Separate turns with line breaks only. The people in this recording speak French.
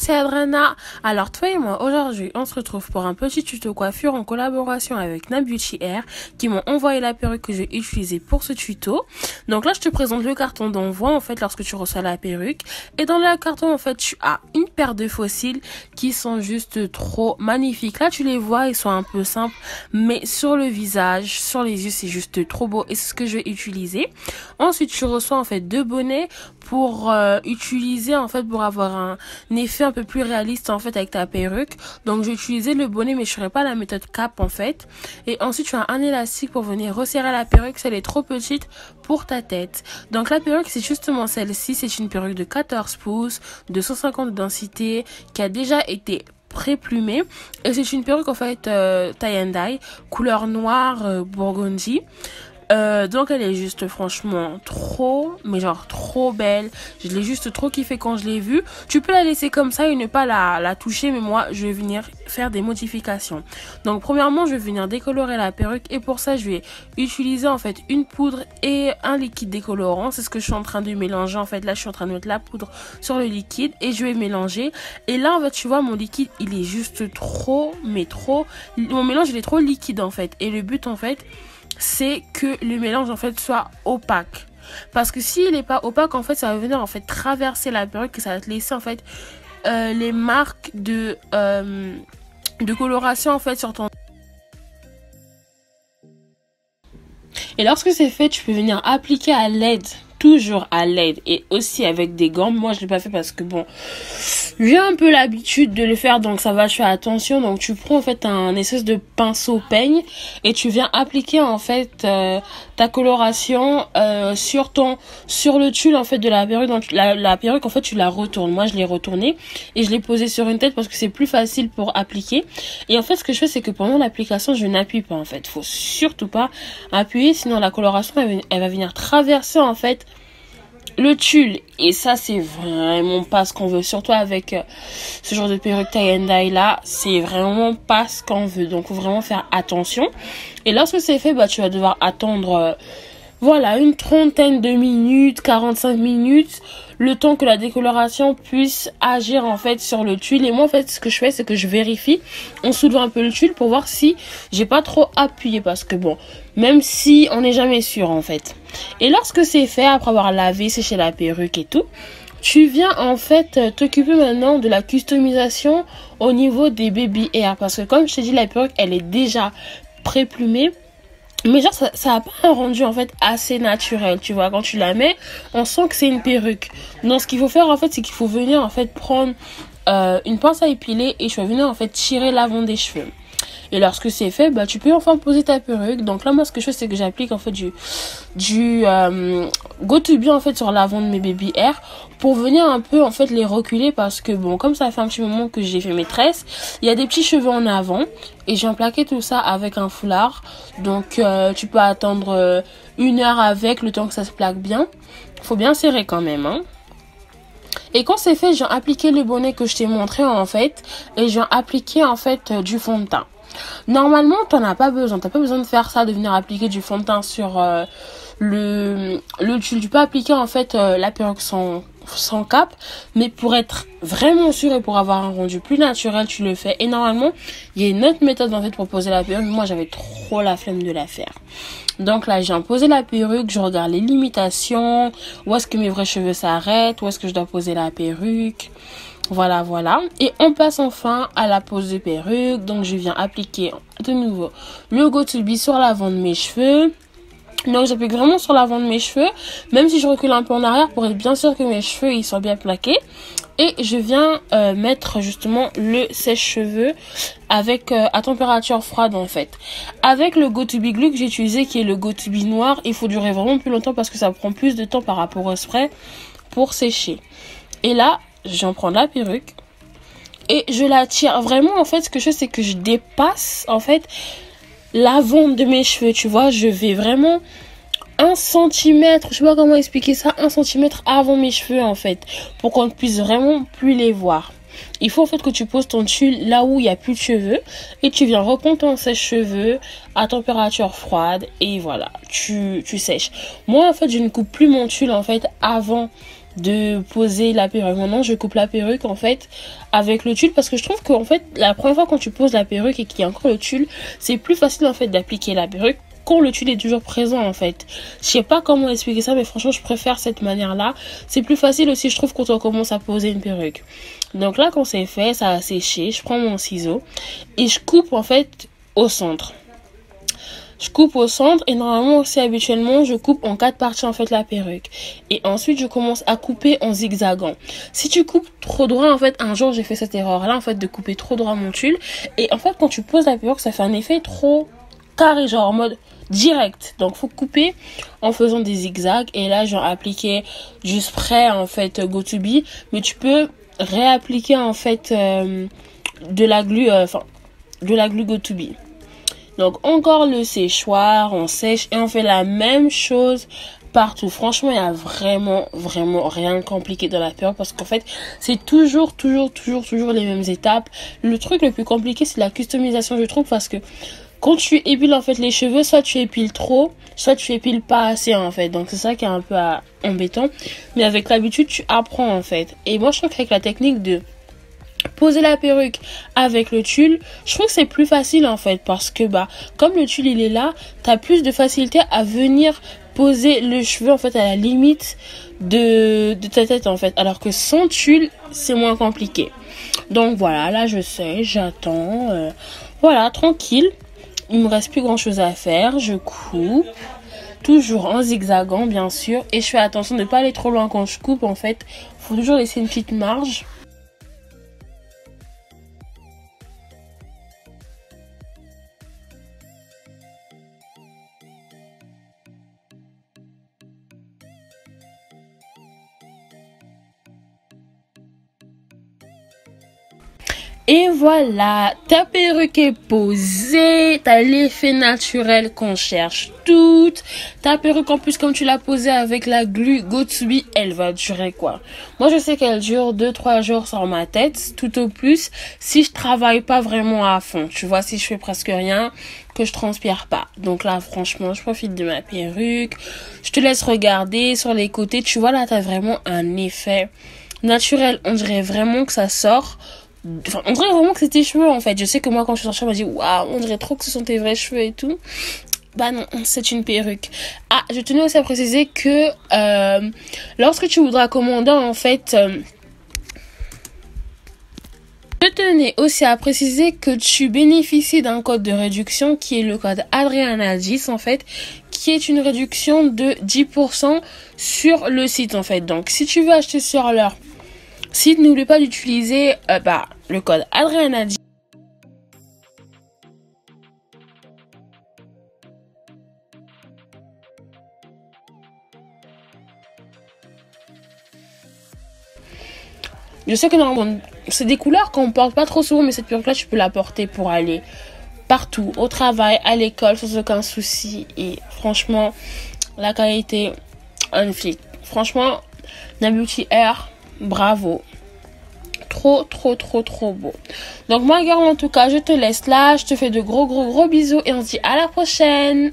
c'est Adrana. Alors toi et moi aujourd'hui on se retrouve pour un petit tuto coiffure en collaboration avec Na Beauty Hair qui m'ont envoyé la perruque que j'ai utilisée pour ce tuto. Donc là je te présente le carton d'envoi en fait lorsque tu reçois la perruque. Et dans le carton en fait tu as une paire de fossiles qui sont juste trop magnifiques. Là tu les vois, ils sont un peu simples mais sur le visage, sur les yeux c'est juste trop beau et c'est ce que je vais utiliser. Ensuite tu reçois en fait deux bonnets pour utiliser en fait pour avoir un effet un peu plus réaliste en fait avec ta perruque. Donc j'ai utilisé le bonnet mais je ferai pas la méthode cap en fait. Et ensuite tu as un élastique pour venir resserrer la perruque si elle est trop petite pour ta tête. Donc la perruque c'est justement celle-ci, c'est une perruque de 14 pouces de 150 de densité qui a déjà été pré-plumée et c'est une perruque en fait tie and dye couleur noire burgundy. Donc elle est juste franchement trop, mais genre trop belle. Je l'ai juste trop kiffé quand je l'ai vue. Tu peux la laisser comme ça et ne pas la toucher, mais moi je vais venir faire des modifications. Donc premièrement je vais venir décolorer la perruque et pour ça je vais utiliser en fait une poudre et un liquide décolorant. C'est ce que je suis en train de mélanger en fait. Là je suis en train de mettre la poudre sur le liquide et je vais mélanger. Et là en fait tu vois mon liquide il est juste trop, mais trop, mon mélange il est trop liquide en fait. Et le but en fait c'est que le mélange en fait soit opaque, parce que s'il n'est pas opaque en fait ça va venir en fait traverser la perruque et ça va te laisser en fait les marques de coloration en fait sur ton. Et lorsque c'est fait tu peux venir appliquer à l'aide, toujours à l'aide et aussi avec des gants. Moi je l'ai pas fait parce que bon j'ai un peu l'habitude de le faire donc ça va, je fais attention. Donc tu prends en fait un espèce de pinceau peigne et tu viens appliquer en fait ta coloration sur le tulle en fait de la perruque. Donc la perruque en fait tu la retournes. Moi je l'ai retournée et je l'ai posée sur une tête parce que c'est plus facile pour appliquer. Et en fait ce que je fais c'est que pendant l'application je n'appuie pas en fait. Faut surtout pas appuyer sinon la coloration elle va venir traverser en fait le tulle et ça c'est vraiment pas ce qu'on veut, surtout avec ce genre de perruque tie and dye là, c'est vraiment pas ce qu'on veut. Donc faut vraiment faire attention. Et lorsque c'est fait bah tu vas devoir attendre voilà une trentaine de minutes, 45 minutes, le temps que la décoloration puisse agir en fait sur le tulle. Et moi en fait ce que je fais c'est que je vérifie en soulevant un peu le tulle pour voir si j'ai pas trop appuyé, parce que bon même si on n'est jamais sûr en fait. Et lorsque c'est fait, après avoir lavé, séché la perruque et tout, tu viens en fait t'occuper maintenant de la customisation au niveau des baby hair, parce que comme je t'ai dit la perruque elle est déjà pré-plumée. Mais genre ça a pas un rendu en fait assez naturel, tu vois. Quand tu la mets, on sent que c'est une perruque. Donc ce qu'il faut faire en fait, c'est qu'il faut venir en fait prendre une pince à épiler et tu vas venir en fait tirer l'avant des cheveux. Et lorsque c'est fait, bah tu peux enfin poser ta perruque. Donc là moi ce que je fais c'est que j'applique en fait du Go To Be en fait sur l'avant de mes baby hair pour venir un peu en fait les reculer, parce que bon comme ça fait un petit moment que j'ai fait mes tresses, il y a des petits cheveux en avant et j'ai plaqué tout ça avec un foulard. Donc tu peux attendre 1 heure avec, le temps que ça se plaque bien. Faut bien serrer quand même hein. Et quand c'est fait, j'ai appliqué le bonnet que je t'ai montré en fait et j'ai appliqué en fait du fond de teint. Normalement t'en as pas besoin, t'as pas besoin de faire ça, de venir appliquer du fond de teint sur le tulle. Tu peux appliquer en fait la perruque sans cap, mais pour être vraiment sûr et pour avoir un rendu plus naturel tu le fais. Et normalement il y a une autre méthode en fait pour poser la perruque, moi j'avais trop la flemme de la faire. Donc là j'ai posé la perruque, je regarde les limitations, où est-ce que mes vrais cheveux s'arrêtent, où est-ce que je dois poser la perruque. Voilà. Et on passe enfin à la pose de perruque. Donc je viens appliquer de nouveau le Go To Be sur l'avant de mes cheveux. Donc j'applique vraiment sur l'avant de mes cheveux, même si je recule un peu en arrière pour être bien sûr que mes cheveux ils sont bien plaqués. Et je viens mettre justement le sèche-cheveux avec à température froide en fait. Avec le Go To Be Glue que j'ai utilisé, qui est le Go To Be noir, il faut durer vraiment plus longtemps parce que ça prend plus de temps par rapport au spray pour sécher. Et là j'en prends la perruque et je la tire vraiment en fait. Ce que je fais c'est que je dépasse en fait l'avant de mes cheveux, tu vois. Je vais vraiment 1 centimètre, je sais pas comment expliquer ça, 1 centimètre avant mes cheveux en fait, pour qu'on ne puisse vraiment plus les voir. Il faut en fait que tu poses ton tulle là où il n'y a plus de cheveux et tu viens reprendre ton sèche-cheveux à température froide et voilà, tu sèches. Moi en fait je ne coupe plus mon tulle en fait avant de poser la perruque. Maintenant, je coupe la perruque en fait avec le tulle parce que je trouve qu'en fait, la première fois quand tu poses la perruque et qu'il y a encore le tulle, c'est plus facile en fait d'appliquer la perruque quand le tulle est toujours présent en fait. Je sais pas comment expliquer ça, mais franchement, je préfère cette manière-là. C'est plus facile aussi, je trouve, quand on commence à poser une perruque. Donc là, quand c'est fait, ça a séché, je prends mon ciseau et je coupe en fait au centre. Je coupe au centre et normalement aussi habituellement je coupe en 4 parties en fait la perruque. Et ensuite je commence à couper en zigzagant. Si tu coupes trop droit en fait, un jour j'ai fait cette erreur là en fait de couper trop droit mon tulle. Et en fait quand tu poses la perruque ça fait un effet trop carré genre en mode direct. Donc faut couper en faisant des zigzags. Et là j'ai appliqué du spray en fait Go To Be. Mais tu peux réappliquer en fait de la glu Go To Be. Donc encore le séchoir, on sèche et on fait la même chose partout. Franchement, il y a vraiment rien de compliqué dans la perruque parce qu'en fait, c'est toujours les mêmes étapes. Le truc le plus compliqué, c'est la customisation, je trouve, parce que quand tu épiles en fait les cheveux, soit tu épiles trop, soit tu épiles pas assez en fait. Donc c'est ça qui est un peu embêtant. Mais avec l'habitude, tu apprends en fait. Et moi, je trouve qu'avec la technique de poser la perruque avec le tulle, je trouve que c'est plus facile en fait parce que comme le tulle il est là, t'as plus de facilité à venir poser le cheveu en fait à la limite de ta tête en fait, alors que sans tulle c'est moins compliqué. Donc voilà, là je sais, j'attends, voilà, tranquille, il me reste plus grand chose à faire, je coupe toujours en zigzagant bien sûr et je fais attention de ne pas aller trop loin quand je coupe en fait, faut toujours laisser une petite marge. Et voilà, ta perruque est posée, t'as l'effet naturel qu'on cherche toutes. Ta perruque en plus comme tu l'as posée avec la glu Go To Be, elle va durer quoi. Moi je sais qu'elle dure 2-3 jours sur ma tête, tout au plus, si je travaille pas vraiment à fond. Tu vois, si je fais presque rien, que je transpire pas. Donc là franchement, je profite de ma perruque. Je te laisse regarder sur les côtés, tu vois là t'as vraiment un effet naturel. On dirait vraiment que ça sort. Enfin, on dirait vraiment que c'est tes cheveux en fait. Je sais que moi quand je suis sortie on m'a dit waouh, on dirait trop que ce sont tes vrais cheveux et tout. Bah non, c'est une perruque. Ah, je tenais aussi à préciser que lorsque tu voudras commander en fait je tenais aussi à préciser que tu bénéficies d'un code de réduction qui est le code Adriana10 en fait, qui est une réduction de 10% sur le site en fait. Donc si tu veux acheter sur leur site, n'oublie pas d'utiliser le code Adriana10. Je sais que normalement, c'est des couleurs qu'on porte pas trop souvent, mais cette perruque-là, tu peux la porter pour aller partout, au travail, à l'école, sans aucun souci. Et franchement, la qualité, un flic. Franchement, la Beauty Air, bravo. Trop beau. Donc, moi, girl, en tout cas, je te laisse là. Je te fais de gros bisous et on se dit à la prochaine.